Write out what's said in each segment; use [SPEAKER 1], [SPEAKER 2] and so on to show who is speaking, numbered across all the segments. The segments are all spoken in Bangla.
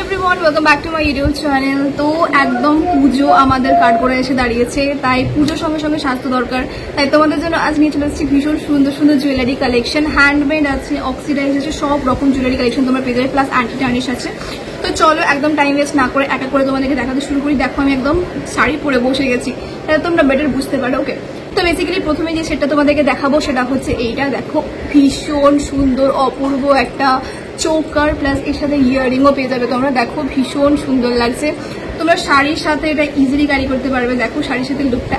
[SPEAKER 1] Everyone, welcome back to my YouTube channel. তো একদম পুজো আমাদের কাঠ করে এসে দাঁড়িয়েছে, তাই পুজোর সঙ্গে সঙ্গে স্বাস্থ্য দরকার। তাই তোমাদের জন্য আজ নিয়ে চলে এসেছি ভীষণ সুন্দর সুন্দর জুয়েলারি কালেকশন। হ্যান্ডমেড আছে, অক্সিডাইজ আছে, সব রকম জুয়েলারি কালেকশন তোমরা পেয়ে যাবে, প্লাস অ্যান্টি টার্নিশ আছে। তো চলো একদম টাইম ওয়েস্ট না করে এক এক করে তোমাদেরকে দেখাতে শুরু করি। দেখো আমি একদম শাড়ি পরে বসে গেছি, তাহলে তোমরা বেটার বুঝতে পারো। ওকে, তো বেসিক্যালি প্রথমে যে সেটটা তোমাদেরকে দেখাবো সেটা হচ্ছে এইটা। দেখো ভীষণ সুন্দর অপূর্ব একটা চোকার, প্লাস এর সাথে ইয়াররিংও পেয়ে যাবে তোমরা। দেখো ভীষণ সুন্দর লাগছে, তোমরা শাড়ির সাথে এটা ইজিলি ক্যারি করতে পারবে। দেখো শাড়ির সাথে লুকটা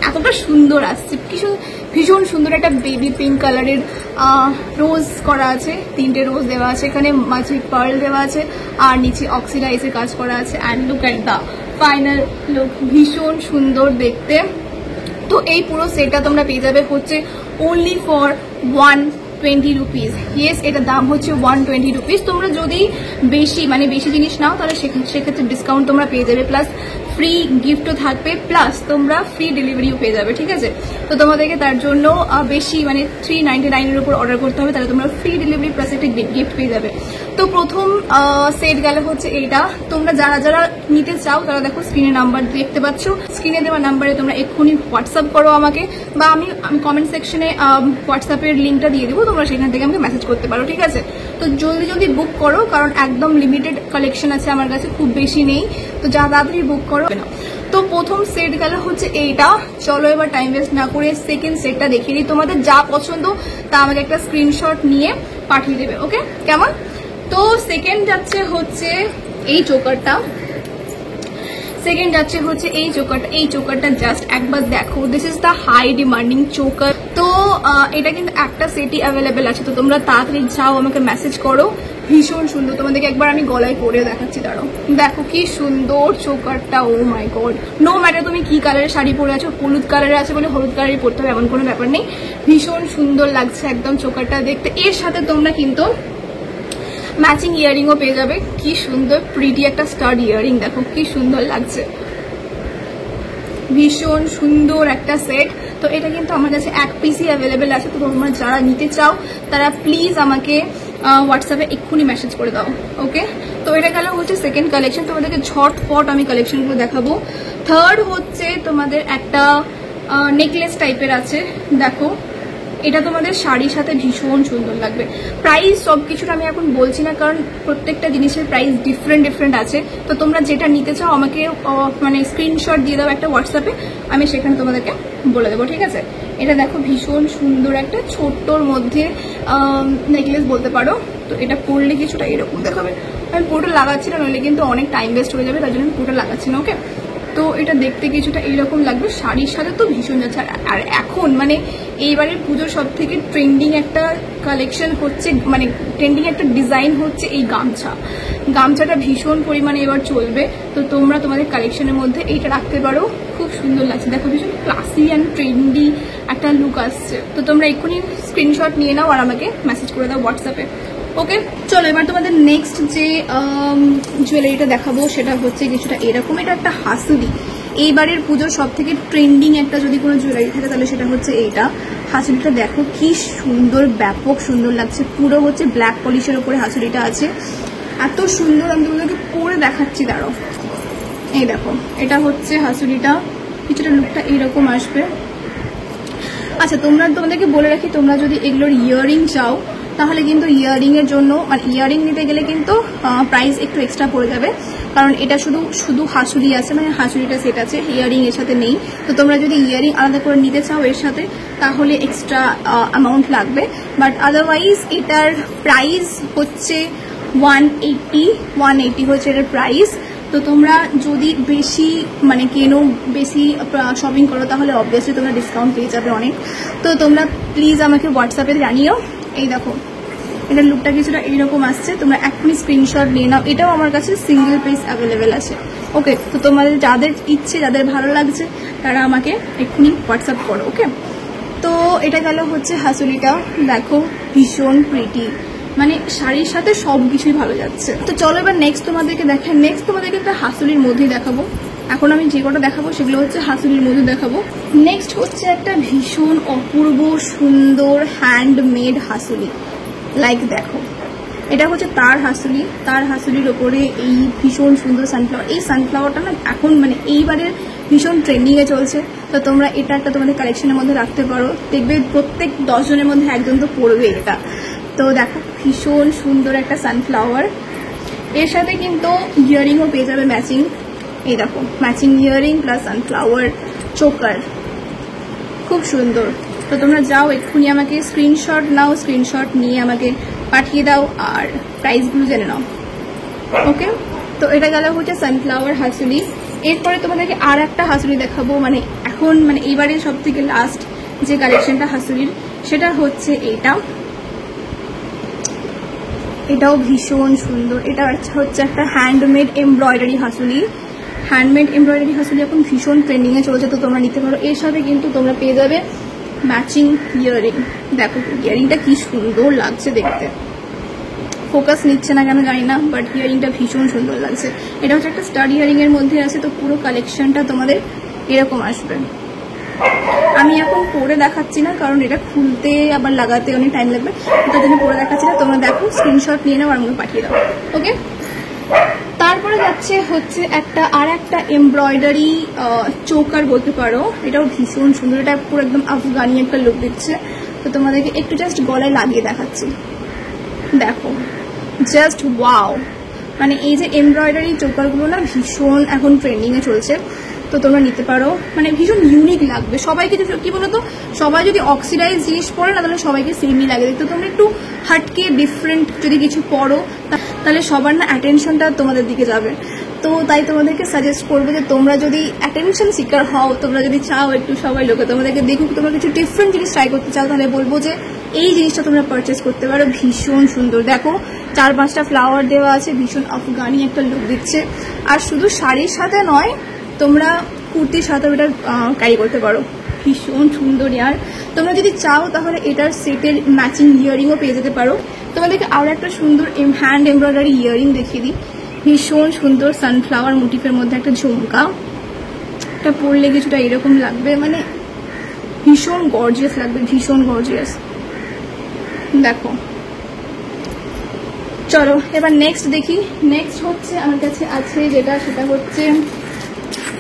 [SPEAKER 1] এতটা সুন্দর আসছে, কিছু ভীষণ সুন্দর একটা বেবি পিঙ্ক কালারের রোজ করা আছে, 3টে রোজ দেওয়া আছে, এখানে মাঝে পার্ল দেওয়া আছে, আর নিচে অক্সিডাইজের কাজ করা আছে। And look at the final look, ভীষণ সুন্দর দেখতে। তো এই পুরো সেটটা তোমরা পেয়ে যাবে হচ্ছে ওনলি ফর 120 রুপিস। ইয়েস, এটার দাম হচ্ছে 120 রুপিস। তোমরা যদি বেশি জিনিস নাও তাহলে সেক্ষেত্রে ডিসকাউন্ট তোমরা পেয়ে যাবে, প্লাস ফ্রি গিফটও থাকবে, প্লাস তোমরা ফ্রি ডেলিভারিও পেয়ে যাবে। ঠিক আছে, তো তোমাদেরকে তার জন্য বেশি 399 এর উপর অর্ডার করতে হবে, তাহলে তোমরা ফ্রি ডেলিভারি প্লাস একটা গিফট পেয়ে যাবে। তো প্রথম সেট গেলে হচ্ছে এইটা। তোমরা যারা যারা নিতে চাও তারা দেখো স্ক্রিনে নাম্বার দেখতে পাচ্ছ, স্ক্রিনে দেওয়া নাম্বারে তোমরা এক্ষুনি হোয়াটসঅ্যাপ করো আমাকে, বা আমি কমেন্ট সেকশনে হোয়াটসঅ্যাপের লিঙ্কটা দিয়ে দেবো, তোমরা সেখান থেকে আমাকে মেসেজ করতে পারো। ঠিক আছে, তো জলদি জলদি বুক করো, কারণ একদম লিমিটেড কালেকশন আছে আমার কাছে, খুব বেশি নেই। তো যা তাড়াতাড়ি বুক করো না। তো প্রথম সেট গেল হচ্ছে এইটা। চলো এবার টাইম ওয়েস্ট না করে সেকেন্ড সেটটা দেখিয়ে দিই। তোমাদের যা পছন্দ তা আমাকে একটা স্ক্রিনশট নিয়ে পাঠিয়ে দেবে। ওকে, কেমন? তো সেকেন্ড যাচ্ছে হচ্ছে এই চোকারটা, এই চোকারটা জাস্ট একবার দেখো। This is the high demanding choker. তো এটা কিন্তু একটা সেটই অ্যাভেলেবেল আছে, তো তোমরা তাড়াতাড়ি যাও, আমাকে মেসেজ করো। ভীষণ সুন্দর, তোমাদেরকে একবার আমি গলায় পরে দেখাচ্ছি, দাঁড়াও। দেখো কি সুন্দর চোকারটা, ও মাই গড। নো ম্যাটার তুমি কি কালারের শাড়ি পরে আছো, হলুদ কালারে আছে বলে হলুদ কালারই পরতে হবে এমন কোনো ব্যাপার নেই। ভীষণ সুন্দর লাগছে একদম চোকারটা দেখতে। এর সাথে তোমরা কিন্তু ম্যাচিং ইয়াররিংও পেয়ে যাবে। কি সুন্দর প্রিটি একটা স্টাড ইয়াররিং, দেখো কি সুন্দর লাগছে, ভীষণ সুন্দর একটা সেট। তো এটা কিন্তু আমার কাছে এক পিসই অ্যাভেলেবেল আছে, তো তোমরা যারা নিতে চাও তারা প্লিজ আমাকে হোয়াটসঅ্যাপে এক্ষুনি মেসেজ করে দাও। ওকে, তো এটা গেল হচ্ছে সেকেন্ড কালেকশন, তোমাদেরকে ঝটপট আমি কালেকশনগুলো দেখাবো। থার্ড হচ্ছে তোমাদের একটা নেকলেস টাইপের আছে। দেখো এটা তোমাদের শাড়ির সাথে ভীষণ সুন্দর লাগবে। প্রাইস সব কিছুটা আমি এখন বলছি না, কারণ প্রত্যেকটা জিনিসের প্রাইস ডিফারেন্ট আছে। তো তোমরা যেটা নিতে চাও আমাকে স্ক্রিনশট দিয়ে দাও একটা হোয়াটসঅ্যাপে, আমি সেখানে তোমাদেরকে বলে দেবো। ঠিক আছে, এটা দেখো ভীষণ সুন্দর একটা ছোট্টর মধ্যে নেকলেস বলতে পারো। তো এটা পরলে কিছুটা এরকম দেখাবে। আমি পুরোটা লাগাচ্ছি না, নইলে কিন্তু অনেক টাইম ওয়েস্ট হয়ে যাবে, তার জন্য আমি পুরোটা লাগাচ্ছি না। ওকে, তো এটা দেখতে কিছুটা এইরকম লাগবে, শাড়ির সাথে তো ভীষণ যাচ্ছে। আর এখন এইবারের পুজোর সব থেকে ট্রেন্ডিং একটা কালেকশন হচ্ছে, ট্রেন্ডিং একটা ডিজাইন হচ্ছে এই গামছাটা ভীষণ পরিমাণে এবার চলবে। তো তোমরা তোমাদের কালেকশনের মধ্যে এইটা রাখতে পারো, খুব সুন্দর লাগছে। দেখো ভীষণ ক্লাসি অ্যান্ড ট্রেন্ডি একটা লুক আসছে। তো তোমরা এক্ষুনি স্ক্রিনশট নিয়ে নাও আর আমাকে মেসেজ করে দাও হোয়াটসঅ্যাপে। ওকে, চলো এবার তোমাদের নেক্সট যে জুয়েলারিটা দেখাবো সেটা হচ্ছে কিছুটা এরকম। এটা একটা হাসুলি, এইবারের পুজোর সব থেকে ট্রেন্ডিং একটা যদি কোনো জুয়েলারি থাকে তাহলে সেটা হচ্ছে এইটা। হাসুলিটা দেখো কি সুন্দর, ব্যাপক সুন্দর লাগছে। পুরো হচ্ছে ব্ল্যাক পলিশের ওপরে হাসুলিটা আছে, এত সুন্দর। আমি তোমাদেরকে পরে দেখাচ্ছি, দাঁড়াও। এই দেখো, এটা হচ্ছে হাসুলিটা, কিছুটা লুকটা এইরকম আসবে। আচ্ছা, তোমাদেরকে বলে রাখি, তোমরা যদি এগুলোর ইয়াররিং চাও তাহলে কিন্তু ইয়াররিং এর জন্য ইয়াররিং নিতে গেলে কিন্তু প্রাইস একটু এক্সট্রা পড়ে যাবে, কারণ এটা শুধু হাসুলি আছে, হাসুলিটা সেট আছে, ইয়াররিং এর সাথে নেই। তো তোমরা যদি ইয়াররিং আলাদা করে নিতে চাও এর সাথে তাহলে এক্সট্রা অ্যামাউন্ট লাগবে, বাট আদারওয়াইজ এটার প্রাইস হচ্ছে 180 হচ্ছে এটার প্রাইস। তো তোমরা যদি বেশি কেনো, বেশি শপিং করো তাহলে অবভিয়াসলি তোমরা ডিসকাউন্ট পেয়ে যাবে অনেক। তো তোমরা প্লিজ আমাকে হোয়াটসঅ্যাপে জানিও। এই দেখো এটার লুকটা কিছুটা এইরকম আসছে, তোমরা এক্ষুনি স্ক্রিনশট নিয়ে নাও। এটাও আমার কাছে সিঙ্গেল পিস অ্যাভেলেবেল আছে। ওকে, তো তোমাদের যাদের ইচ্ছে, যাদের ভালো লাগছে তারা আমাকে এক্ষুনি হোয়াটসঅ্যাপ করো। ওকে, তো এটা গেল হচ্ছে হাসুলিটা। দেখো ভীষণ প্রিটি, শাড়ির সাথে সব কিছুই ভালো যাচ্ছে। তো চলো এবার নেক্সট তোমাদেরকে একটা হাসুলির মধ্যেই দেখাবো। এখন আমি যে কটা দেখাবো সেগুলো হচ্ছে হাসুলির মধ্যে দেখাবো। নেক্সট হচ্ছে একটা ভীষণ অপূর্ব সুন্দর হ্যান্ডমেড হাসুলি। দেখো এটা হচ্ছে তার হাসুলির ওপরে এই ভীষণ সুন্দর সানফ্লাওয়ার। এই সানফ্লাওয়ারটা না এখন মানে এইবারের ভীষণ ট্রেন্ডিংয়ে চলছে। তো তোমরা এটা একটা তোমাদের কালেকশনের মধ্যে রাখতে পারো, দেখবে প্রত্যেক 10 জনের মধ্যে একজন তো পড়বে এটা। তো দেখো ভীষণ সুন্দর একটা সানফ্লাওয়ার। এর সাথে কিন্তু ইয়ারিংও পেয়ে যাবে ম্যাচিং। এই দেখো matching earring plus sunflower choker, খুব সুন্দর। তো তোমরা যাও এক্ষুনি আমাকে স্ক্রিনশট নাও, স্ক্রিনশট নিয়ে আমাকে পাঠিয়ে দাও আর প্রাইসগুলো জেনে নাও। ওকে, তো এটা গেল হচ্ছে সানফ্লাওয়ার হাসুলি। এরপরে তোমাদেরকে আর একটা হাসুলি দেখাবো, মানে এখন মানে এইবারের সব থেকে লাস্ট যে কালেকশনটা হাসুলির সেটা হচ্ছে এইটা। এটাও ভীষণ সুন্দর। এটা হচ্ছে একটা হ্যান্ডমেড এমব্রয়ডারি হাসুলি। হ্যান্ডমেড এমব্রয়ডারি হাসুলি এখন ভীষণ ট্রেন্ডিংয়ে চলছে, তো তোমরা নিতে পারো। এর সাথে কিন্তু তোমরা পেয়ে যাবে ম্যাচিং ইয়ারিং। দেখো ইয়ারিংটা কি সুন্দর লাগছে দেখতে, ফোকাস নিচ্ছে না কেন জানি না, বাট ইয়ারিংটা ভীষণ সুন্দর লাগছে। এটা হচ্ছে একটা স্টাড ইয়ারিং এর মধ্যে আছে। তো পুরো কালেকশনটা তোমাদের এরকম আসবে। আমি এখন পরে দেখাচ্ছি না, কারণ এটা খুলতে আবার লাগাতে অনেক টাইম লাগবে, তার জন্য পরে দেখাচ্ছি না। তোমরা দেখো, স্ক্রিনশট নিয়ে নাও আর আমাকে পাঠিয়ে দাও। ওকে, তারপরে যাচ্ছে হচ্ছে আর একটা এমব্রয়ডারি চোকার বলতে পারো। এটাও ভীষণ সুন্দর। এটা পুরো একদম আফগানি একটা লুক দিচ্ছে। তো তোমাদেরকে একটু জাস্ট গলায় লাগিয়ে দেখাচ্ছি। দেখো জাস্ট ওয়াও, মানে এই যে এমব্রয়ডারি চোকারগুলো না ভীষণ এখন ট্রেন্ডিংয়ে চলছে। তো তোমরা নিতে পারো, মানে ভীষণ ইউনিক লাগবে সবাইকে। কি বলতো, সবাই যদি অক্সিডাইজ জিনিস পরে না তাহলে সবাইকে সেমই লাগে দেখতে। তোমরা একটু হাটকে ডিফারেন্ট যদি কিছু পরো তাহলে সবার না অ্যাটেনশনটা তোমাদের দিকে যাবে। তো তাই তোমাদেরকে সাজেস্ট করবো যে তোমরা যদি অ্যাটেনশন সিকার হও, তোমরা যদি চাও একটু সবাই লোকে তোমাদেরকে দেখুক, তোমরা কিছু ডিফারেন্ট জিনিস ট্রাই করতে চাও, তাহলে বলবো যে এই জিনিসটা তোমরা পারচেস করতে পারো। ভীষণ সুন্দর। দেখো 4-5টা ফ্লাওয়ার দেওয়া আছে, ভীষণ আফগানি একটা লুক দিচ্ছে। আর শুধু শাড়ির সাথে নয়, তোমরা কুর্তির সাথে এটা ক্যারি করতে পারো। ভীষণ সুন্দর ইয়ার। তোমরা যদি চাও তাহলে এটার সেটের ম্যাচিং ইয়ারিংও পেয়ে যেতে পারো। তোমাদেরকে আরও একটা সুন্দর হ্যান্ড এমব্রয়ডারি ইয়ারিং দেখিয়ে দিই। ভীষণ সুন্দর সানফ্লাওয়ার মোটিফের মধ্যে একটা ঝুমকা। এটা পরলে কিছুটা এরকম লাগবে, মানে ভীষণ গর্জিয়াস লাগবে, ভীষণ গর্জিয়াস। দেখো, চলো এবার নেক্সট দেখি। নেক্সট হচ্ছে আমার কাছে আছে যেটা, সেটা হচ্ছে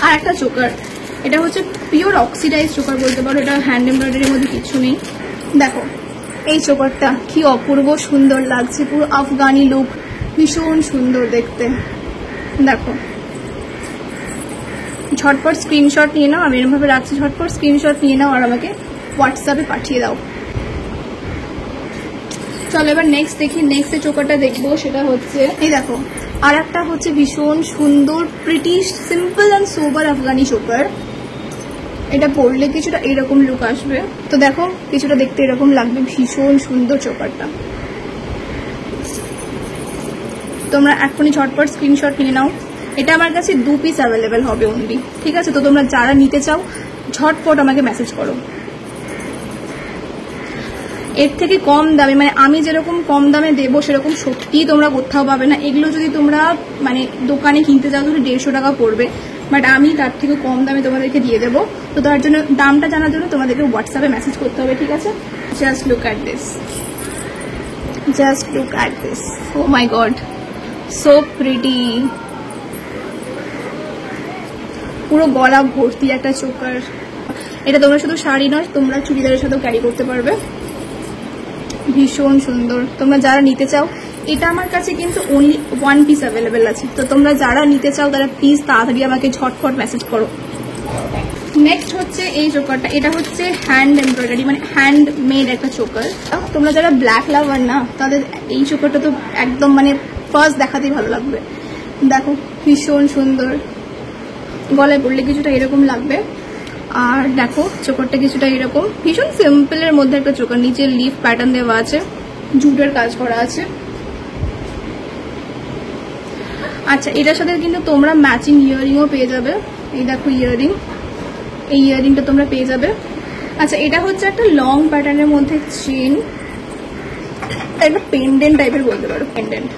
[SPEAKER 1] আর একটা চোকার। এটা হচ্ছে পিওর অক্সিডাইজ চোকার বলতে পারো। এটা হ্যান্ড এমব্রয়ডারির মধ্যে কিছু নেই। দেখো এই চোকারটা কি অপূর্ব সুন্দর লাগছে, পুরো আফগানি লুক, ভীষণ সুন্দর দেখতে। দেখো ঝটপট স্ক্রিনশট নিয়ে নাও, আমি এরকমভাবে রাখছি, ঝটপট স্ক্রিনশট নিয়ে নাও আর আমাকে হোয়াটসঅ্যাপে পাঠিয়ে দাও। চলো এবার নেক্সট দেখি। নেক্সট চোকারটা দেখবো সেটা হচ্ছে এই দেখো, আর একটা হচ্ছে ভীষণ সুন্দর pretty simple and sober Afghani choker. এটা পরলে কিছুটা এরকম লুক আসবে। তো দেখো কিছুটা দেখতে এরকম লাগবে, ভীষণ সুন্দর চোকারটা। তোমরা এখনই ঝটপট স্ক্রিনশট নিয়ে নাও। এটা আমার কাছে 2 পিস অ্যাভেলেবেল হবে অনলি, ঠিক আছে? তো তোমরা যারা নিতে চাও ঝটপট আমাকে মেসেজ করো। এর থেকে কম দামে, মানে আমি যেরকম কম দামে দেবো সেরকম সত্যিই তোমরা কোথাও পাবে না। এগুলো যদি তোমরা মানে দোকানে কিনতে যাও তাহলে 150 টাকা পড়বে, বাট আমি তার থেকে কম দামে তোমাদেরকে দিয়ে দেবো। তো তার জন্য দামটা জানার জন্য তোমাদেরকে হোয়াটসঅ্যাপে মেসেজ করতে হবে, ঠিক আছে? Just look at this, just look at this, oh my god, so pretty. পুরো গলা ভর্তি একটা চোকার। এটা তোমরা শুধু শাড়ি নয়, তোমরা চুড়িদারের সাথেও ক্যারি করতে পারবে। ভীষণ সুন্দর। তোমরা যারা নিতে চাও, এটা আমার কাছে কিন্তু অনলি 1 পিস অ্যাভেলেবেল আছে। তো তোমরা যারা নিতে চাও তারা প্লিজ তাড়াতাড়ি আমাকে ঝটপট মেসেজ করো। নেক্সট হচ্ছে এই চোকারটা। এটা হচ্ছে হ্যান্ড এমব্রয়ডারি, মানে হ্যান্ড মেড একটা চোকার। তোমরা যারা ব্ল্যাক লাভার না, তাদের এই চোকারটা তো একদম মানে ফার্স্ট দেখাতেই ভালো লাগবে। দেখো ভীষণ সুন্দর, গলায় পড়লে কিছুটা এরকম লাগবে। আর দেখো চোকারটা কিছুটা এরকম, ভীষণ সিম্পলের মধ্যে একটা চোকার। নিচে লিফ প্যাটার্ন দেওয়া আছে, জুটের কাজ করা আছে। আচ্ছা, এটার সাথে কিন্তু তোমরা ম্যাচিং ইয়ারিংও পেয়ে যাবে। এই দেখো ইয়ারিং, এই ইয়ারিংটা তোমরা পেয়ে যাবে। আচ্ছা, এটা হচ্ছে একটা লং প্যাটার্নের মধ্যে চেন, একটা পেন্ডেন্ট টাইপের বলতে পারো, পেন্ডেন্ট।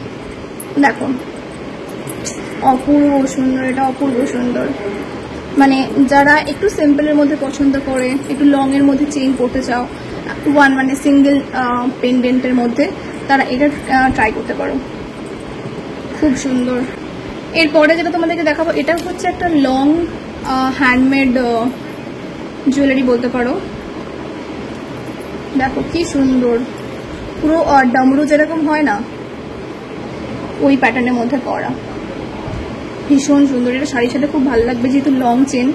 [SPEAKER 1] দেখো অপূর্ব সুন্দর, এটা অপূর্ব সুন্দর। মানে যারা একটু সিম্পলের মধ্যে পছন্দ করে, একটু লং এর মধ্যে চেইন পড়তে চাও, মানে সিঙ্গেল পেন্ডেন্টের মধ্যে, তারা এটা ট্রাই করতে পারো, খুব সুন্দর। এরপরে যেটা তোমাদেরকে দেখাবো এটা হচ্ছে একটা লং হ্যান্ডমেড জুয়েলারি বলতে পারো। দেখো কি সুন্দর, পুরো ডামরু যেরকম হয় না ওই প্যাটার্নের মধ্যে করা, ভীষণ সুন্দর। এটা শাড়ির সাথে খুব ভালো লাগবে যেহেতু লং চেন,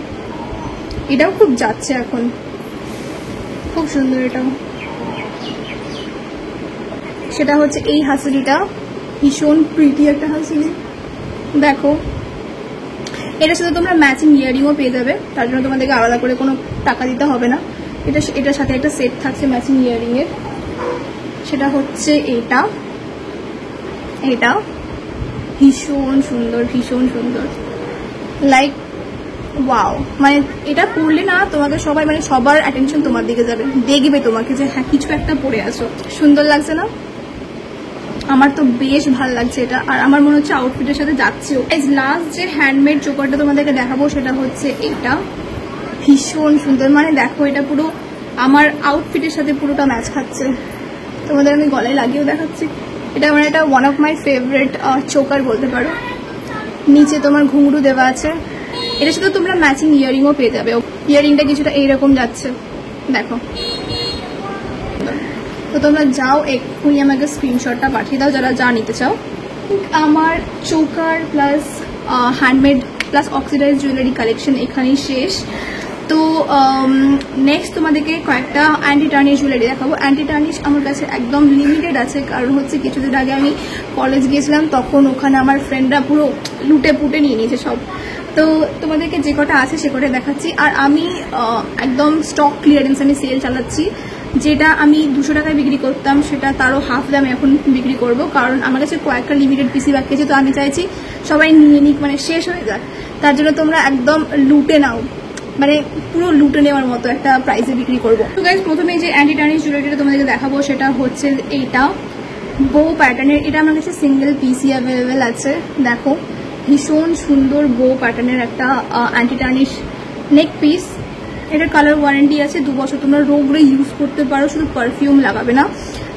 [SPEAKER 1] এটাও খুব যাচ্ছে এখন, খুব সুন্দর এটাও। সেটা হচ্ছে এই হাসিলিটা, ভীষণ প্রিটি একটা হাসিলি। দেখো এটার সাথে তোমরা ম্যাচিং ইয়ারিংও পেয়ে যাবে, তার জন্য তোমাদেরকে আলাদা করে কোনো টাকা দিতে হবে না। এটার সাথে একটা সেট থাকছে ম্যাচিং ইয়ারিং এর, সেটা হচ্ছে এটা ভীষণ সুন্দর, ভীষণ সুন্দর, লাইক ওয়াও। মানে এটা পরলে না তোমাকে সবাই, মানে সবার অ্যাটেনশন তোমার দিকে যাবে, দেখবে তোমাকে যে হ্যাঁ কিছু একটা পরে আছো, সুন্দর লাগছে না? আমার তো বেশ ভালো লাগছে এটা, আর আমার মনে হচ্ছে আউটফিটের সাথে যাচ্ছেও। লাস্ট যে হ্যান্ডমেড চোকারটা তোমাদেরকে দেখাবো সেটা হচ্ছে এটা, ভীষণ সুন্দর। মানে দেখো এটা পুরো আমার আউটফিটের সাথে পুরোটা ম্যাচ খাচ্ছে। তোমাদের আমি গলায় লাগিয়েও দেখাচ্ছি। এটা মানে এটা one of my favourite choker বলতে পারো। নিচে তোমার ঘুঙরু দেওয়া আছে, এটার সাথে তোমরা ম্যাচিং ইয়ারিংও পেয়ে যাবে। ইয়ারিংটা কিছুটা এইরকম যাচ্ছে, দেখো। তো তোমরা যাও এক্ষুনি আমাকে স্ক্রিনশটটা পাঠিয়ে দাও যারা যা নিতে চাও। আমার choker plus handmade plus oxidise jewellery collection এখানেই শেষ। তো নেক্সট তোমাদেরকে কয়েকটা অ্যান্টি টার্নিশ জুয়েলারি দেখাবো। অ্যান্টি টার্নিশ আমার কাছে একদম লিমিটেড আছে, কারণ হচ্ছে কিছুদিন আগে আমি কলেজ গিয়েছিলাম, তখন ওখানে আমার ফ্রেন্ডরা পুরো লুটে পুটে নিয়ে নিয়েছে সব। তো তোমাদেরকে যে কটা আছে সে কটা দেখাচ্ছি। আর আমি একদম স্টক ক্লিয়ারেন্স আমি সেল চালাচ্ছি, যেটা আমি 200 টাকায় বিক্রি করতাম সেটা তারও হাফ দামে এখন বিক্রি করব, কারণ আমার কাছে কয়েকটা লিমিটেড পিসি বাকি আছে। তো আমি চাইছি সবাই নিয়ে নিক, মানে শেষ হয়ে যাক, তার জন্য তোমরা একদম লুটে নাও, মানে পুরো লুটে নেওয়ার মতো একটা প্রাইসে বিক্রি করবো। তো গাইজ প্রথমে যে অ্যান্টি টার্নিশ জুয়েলারিটা তোমাদেরকে দেখাবো সেটা হচ্ছে এইটা বো প্যাটার্নের। এটা আমার কাছে সিঙ্গেল পিসি অ্যাভেলেবেল আছে। দেখো ভীষণ সুন্দর বো প্যাটার্নের একটা অ্যান্টি টার্নিশ নেক পিস। এটার কালার ওয়ারেন্টি আছে 2 বছর, তোমরা রোগরে ইউজ করতে পারো, শুধু পারফিউম লাগাবে না,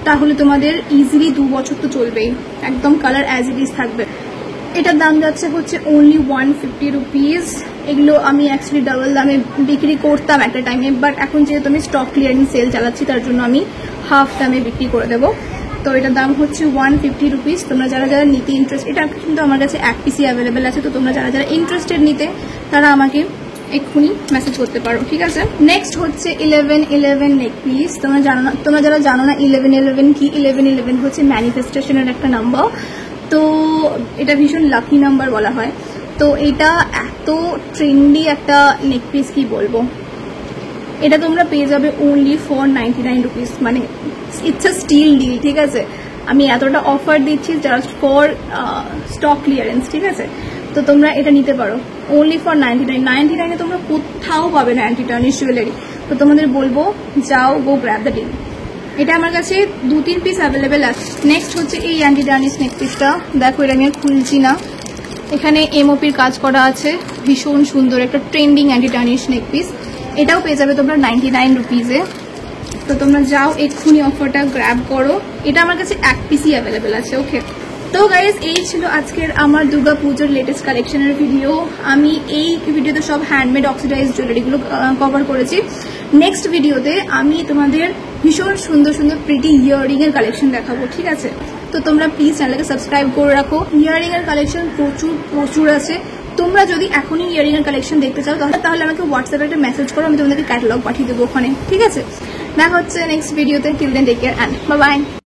[SPEAKER 1] তাহলে তোমাদের ইজিলি 2 বছর তো চলবেই, একদম কালার অ্যাজ ইট ইজ থাকবে। এটার দাম যাচ্ছে হচ্ছে অনলি 150 রুপিস। এগুলো আমি অ্যাকচুয়ালি ডাবল দামে বিক্রি করতাম একটা টাইমে, বাট এখন যেহেতু আমি স্টক ক্লিয়ারিং সেল চালাচ্ছি তার জন্য আমি হাফ দামে বিক্রি করে দেবো। তো এটার দাম হচ্ছে 150 রুপিস। তোমরা যারা যারা নিতে ইন্টারেস্ট, এটা কিন্তু আমার কাছে এক পিসি অ্যাভেলেবেল আছে, তো তোমরা যারা যারা ইন্টারেস্টেড নিতে তারা আমাকে এক্ষুনি মেসেজ করতে পারো, ঠিক আছে। নেক্সট হচ্ছে 1111 নেক পিস। তোমরা যারা জানো না 1111 কি, 1111 হচ্ছে ম্যানিফেস্টেশনের একটা নাম্বার। তো এটা ভীষণ লাকি নাম্বার বলা হয়। তো এটা এত ট্রেন্ডি একটা নেক পিস, কি বলবো। এটা তোমরা পেয়ে যাবে অনলি ফর 99 রুপিস, মানে ইটস আ স্টিল ডিল, ঠিক আছে। আমি এতটা অফার দিচ্ছি জাস্ট ফর স্টক ক্লিয়ারেন্স, ঠিক আছে। তো তোমরা এটা নিতে পারো অনলি ফর 99 তোমরা কোথাও পাবে না অ্যান্টি টার্নিশ জুয়েলারি। তো তোমাদের বলবো যাও গো গ্র্যাব দ্য ডিল। এটা আমার কাছে 2-3 পিস অ্যাভেলেবেল আছে। নেক্সট হচ্ছে এই অ্যান্টি টার্নিশ নেক পিসটা। দেখো এটা আমি খুলছি না, এখানে এমওপির কাজ করা আছে, ভীষণ সুন্দর একটা ট্রেন্ডিং অ্যান্টি টার্নিশ নেক পিস। এটাও পেয়ে যাবে তোমরা 99 রুপিসে। তো তোমরা যাও এক্ষুনি অফারটা গ্র্যাব করো। এটা আমার কাছে এক পিসি অ্যাভেলেবেল আছে, ওকে। তো গাইজ এই ছিল আজকের আমার দুর্গা পুজোর লেটেস্ট কালেকশনের ভিডিও। আমি এই ভিডিওতে সব হ্যান্ডমেড অক্সিডাইজ জুয়েলারিগুলো কভার করেছি। নেক্সট ভিডিওতে আমি তোমাদের ভীষণ সুন্দর সুন্দর প্রিটি ইয়াররিং এর কালেকশন দেখাবো, ঠিক আছে। তো তোমরা প্লিজ চ্যানেলকে সাবস্ক্রাইব করে রাখো। ইয়াররিং এর কালেকশন প্রচুর আছে। তোমরা যদি এখনই ইয়াররিং এর কালেকশন দেখতে চাও তাহলে আমাকে হোয়াটসঅ্যাপে একটা মেসেজ করো, আমি তোমাদেরকে ক্যাটালগ পাঠিয়ে দেবো ওখানে, ঠিক আছে। দেখা হচ্ছে নেক্সট ভিডিওতে। Till then take care and bye by.